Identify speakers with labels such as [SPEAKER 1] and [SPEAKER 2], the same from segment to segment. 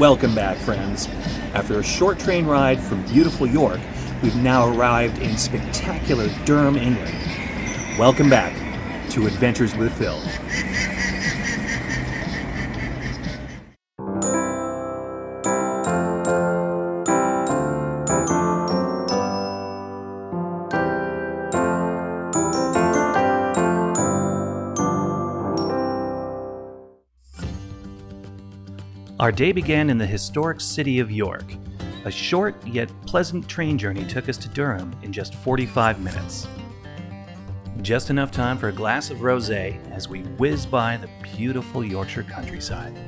[SPEAKER 1] Welcome back, friends. After a short train ride from beautiful York, we've now arrived in spectacular Durham, England. Welcome back to Adventures with Phil. Our day began in the historic city of York. A short yet pleasant train journey took us to Durham in just 45 minutes. Just enough time for a glass of rosé as we whiz by the beautiful Yorkshire countryside.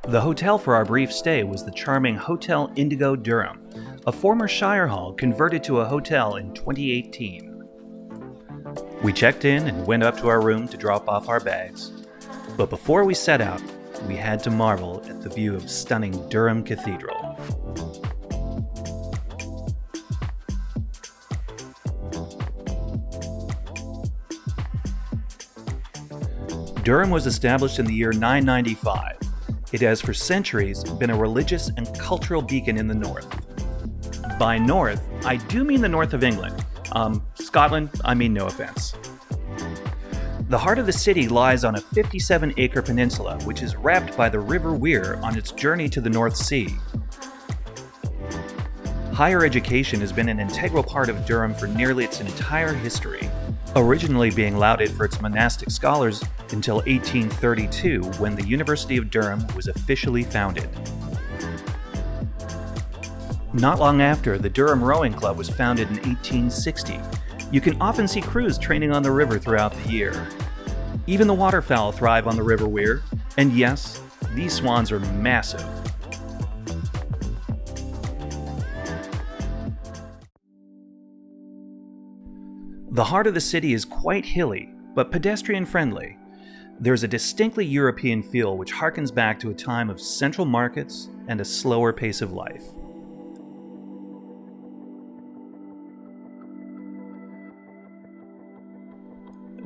[SPEAKER 1] The hotel for our brief stay was the charming Hotel INDIGO Durham, a former shire hall converted to a hotel in 2018. We checked in and went up to our room to drop off our bags. But before we set out, we had to marvel at the view of stunning Durham Cathedral. Durham was established in the year 995. It has for centuries been a religious and cultural beacon in the north. By north, I do mean the north of England. Scotland, I mean no offense. The heart of the city lies on a 57-acre peninsula, which is wrapped by the River Wear on its journey to the North Sea. Higher education has been an integral part of Durham for nearly its entire history, originally being lauded for its monastic scholars until 1832, when the University of Durham was officially founded. Not long after, the Durham Rowing Club was founded in 1860. You can often see crews training on the river throughout the year. Even the waterfowl thrive on the River Wear, and yes, these swans are massive. The heart of the city is quite hilly, but pedestrian-friendly. There's a distinctly European feel which harkens back to a time of central markets and a slower pace of life.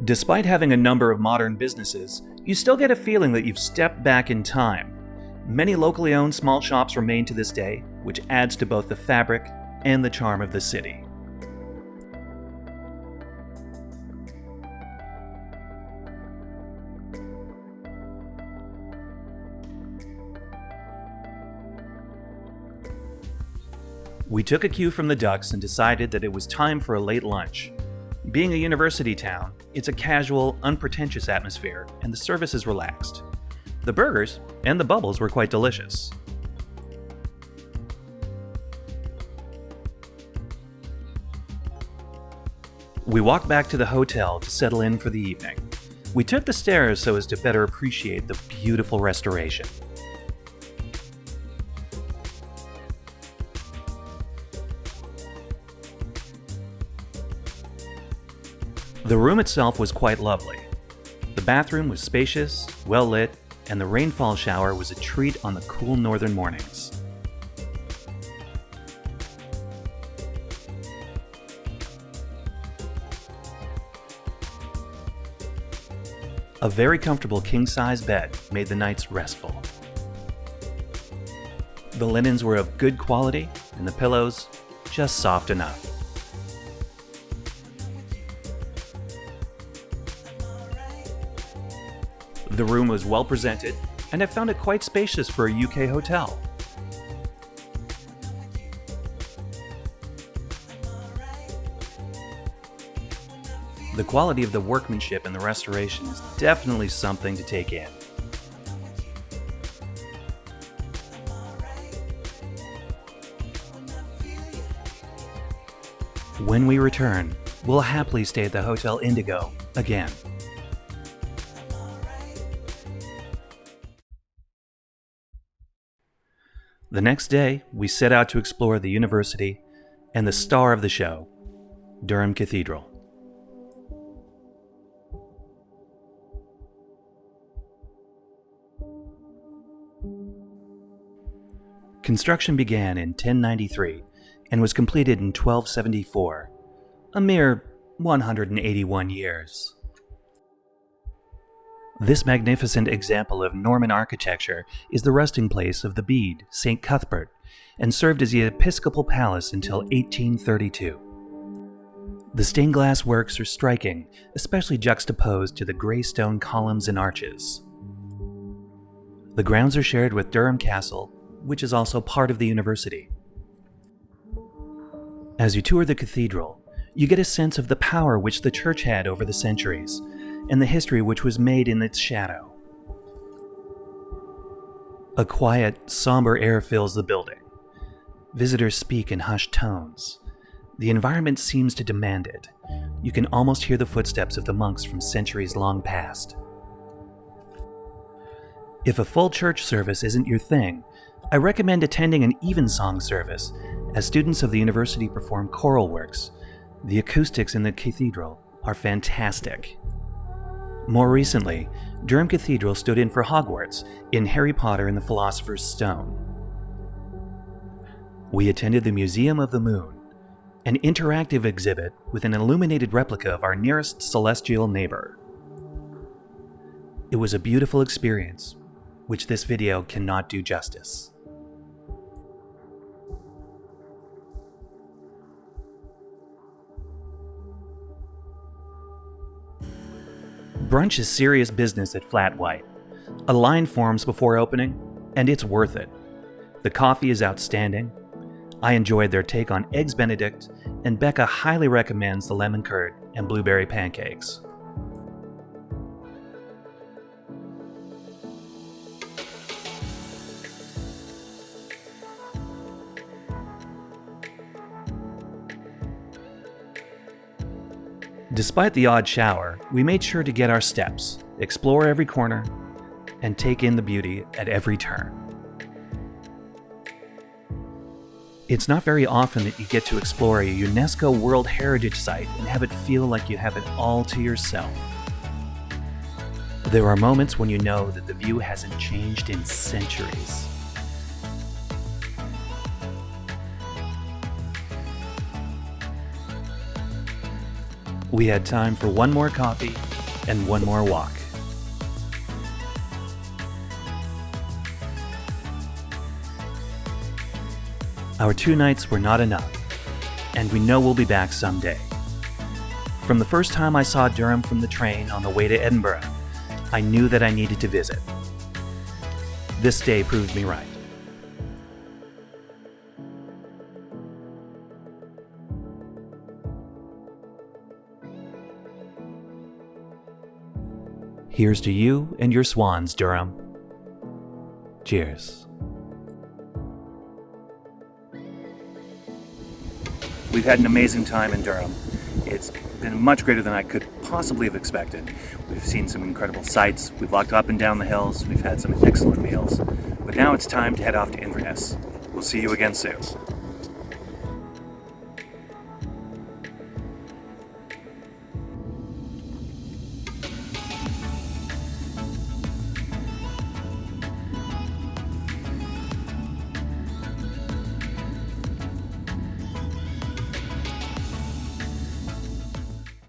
[SPEAKER 1] Despite having a number of modern businesses, you still get a feeling that you've stepped back in time. Many locally owned small shops remain to this day, which adds to both the fabric and the charm of the city. We took a cue from the ducks and decided that it was time for a late lunch. Being a university town, it's a casual, unpretentious atmosphere, and the service is relaxed. The burgers and the bubbles were quite delicious. We walked back to the hotel to settle in for the evening. We took the stairs so as to better appreciate the beautiful restoration. The room itself was quite lovely. The bathroom was spacious, well lit, and the rainfall shower was a treat on the cool northern mornings. A very comfortable king-size bed made the nights restful. The linens were of good quality, and the pillows just soft enough. The room was well presented, and I found it quite spacious for a UK hotel. The quality of the workmanship and the restoration is definitely something to take in. When we return, we'll happily stay at the Hotel INDIGO again. The next day, we set out to explore the university and the star of the show, Durham Cathedral. Construction began in 1093 and was completed in 1274, a mere 181 years. This magnificent example of Norman architecture is the resting place of the Bede, St. Cuthbert, and served as the episcopal palace until 1832. The stained glass works are striking, especially juxtaposed to the gray stone columns and arches. The grounds are shared with Durham Castle, which is also part of the university. As you tour the cathedral, you get a sense of the power which the church had over the centuries, and the history which was made in its shadow. A quiet, somber air fills the building. Visitors speak in hushed tones. The environment seems to demand it. You can almost hear the footsteps of the monks from centuries long past. If a full church service isn't your thing, I recommend attending an evensong service, as students of the university perform choral works. The acoustics in the cathedral are fantastic. More recently, Durham Cathedral stood in for Hogwarts in Harry Potter and the Philosopher's Stone. We attended the Museum of the Moon, an interactive exhibit with an illuminated replica of our nearest celestial neighbor. It was a beautiful experience, which this video cannot do justice. Brunch is serious business at Flat White. A line forms before opening, and it's worth it. The coffee is outstanding. I enjoyed their take on Eggs Benedict, and Becca highly recommends the lemon curd and blueberry pancakes. Despite the odd shower, we made sure to get our steps, explore every corner, and take in the beauty at every turn. It's not very often that you get to explore a UNESCO World Heritage Site and have it feel like you have it all to yourself. There are moments when you know that the view hasn't changed in centuries. We had time for one more coffee and one more walk. Our 2 nights were not enough, and we know we'll be back someday. From the first time I saw Durham from the train on the way to Edinburgh, I knew that I needed to visit. This day proved me right. Here's to you and your swans, Durham. Cheers. We've had an amazing time in Durham. It's been much greater than I could possibly have expected. We've seen some incredible sights, we've walked up and down the hills, we've had some excellent meals. But now it's time to head off to Inverness. We'll see you again soon.